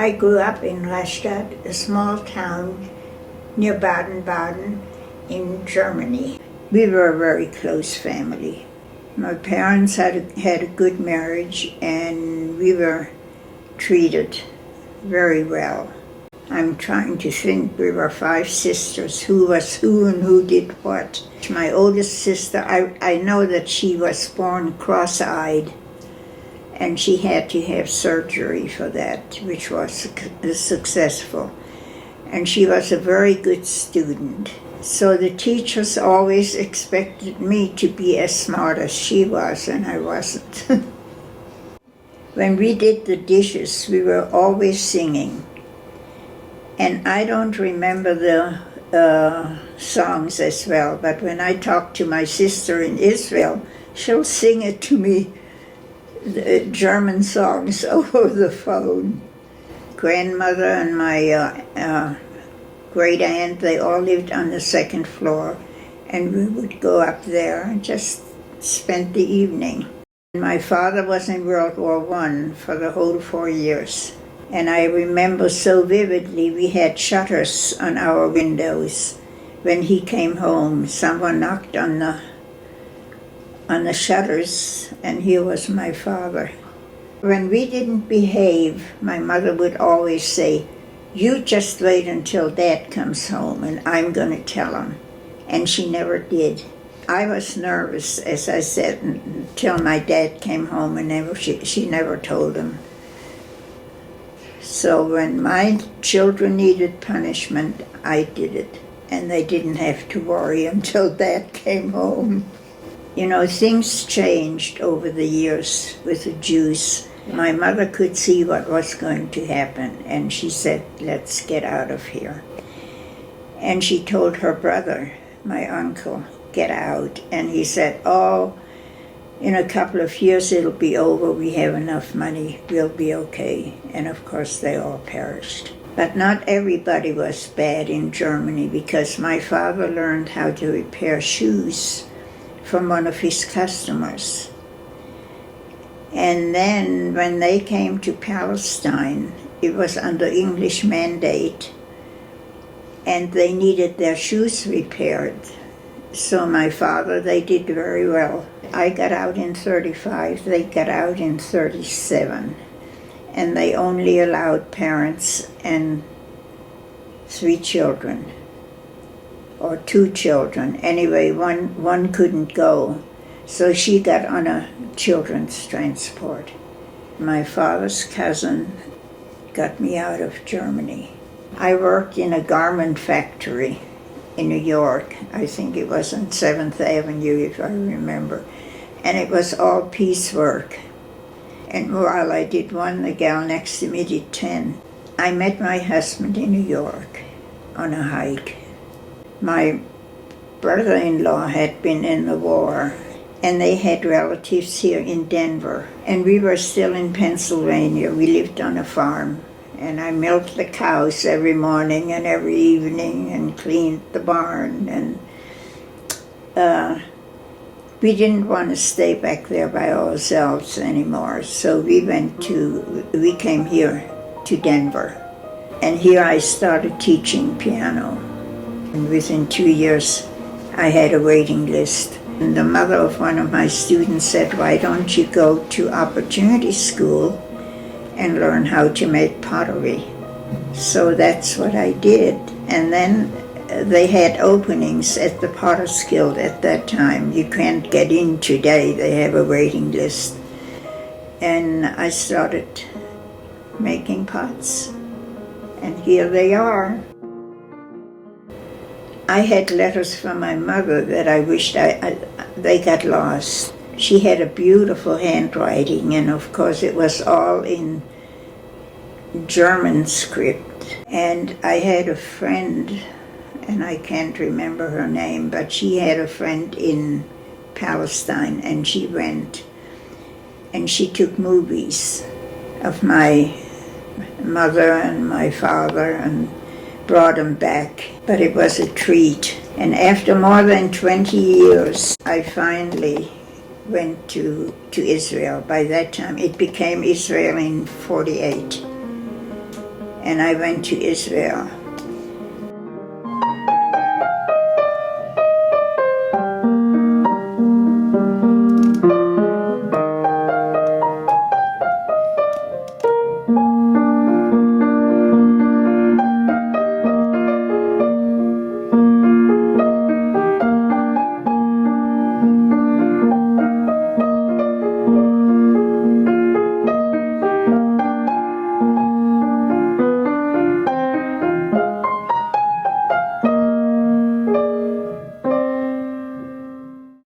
I grew up in Rastatt, a small town near Baden-Baden in Germany. We were a very close family. My parents had a good marriage, and we were treated very well. I'm trying to think, we were 5 sisters, who was who and who did what. My oldest sister, I know that she was born cross-eyed, and she had to have surgery for that, which was successful. And she was a very good student. So the teachers always expected me to be as smart as she was, and I wasn't. When we did the dishes, we were always singing. And I don't remember the songs as well, but when I talk to my sister in Israel, she'll sing it to me, the German songs over the phone. Grandmother and my great aunt, they all lived on the 2nd floor, and we would go up there and just spend the evening. My father was in World War I for the whole 4 years. And I remember so vividly, we had shutters on our windows. When he came home, someone knocked on the shutters, and here was my father. When we didn't behave, my mother would always say, "You just wait until Dad comes home, and I'm going to tell him." And she never did. I was nervous, as I said, until my dad came home, and she never told him. So when my children needed punishment, I did it, and they didn't have to worry until Dad came home. You know, things changed over the years with the Jews. My mother could see what was going to happen, and she said, "Let's get out of here." And she told her brother, my uncle, "Get out." And he said, "Oh, in a couple of years it'll be over, we have enough money, we'll be okay." And of course they all perished. But not everybody was bad in Germany, because my father learned how to repair shoes from one of his customers. And then when they came to Palestine, it was under English mandate, and they needed their shoes repaired. So my father, they did very well. I got out in 35, they got out in 37. And they only allowed parents and 3 children, or 2 children. Anyway, one couldn't go, so she got on a children's transport. My father's cousin got me out of Germany. I worked in a garment factory in New York. I think it was on 7th Avenue, if I remember. And it was all piecework. And while I did 1, the gal next to me did 10. I met my husband in New York on a hike. My brother-in-law had been in the war, and they had relatives here in Denver. And we were still in Pennsylvania. We lived on a farm. And I milked the cows every morning and every evening and cleaned the barn. And we didn't want to stay back there by ourselves anymore. So we came here to Denver. And here I started teaching piano. And within 2 years, I had a waiting list. And the mother of one of my students said, "Why don't you go to opportunity school and learn how to make pottery?" So that's what I did. And then they had openings at the Potter's Guild at that time. You can't get in today, they have a waiting list. And I started making pots. And here they are. I had letters from my mother that I wished they got lost. She had a beautiful handwriting, and of course it was all in German script. And I had a friend, and I can't remember her name, but she had a friend in Palestine, and she went and she took movies of my mother and my father and brought them back. But it was a treat. And after more than 20 years, I finally went to Israel. By that time, it became Israel in 48. and I went to Israel.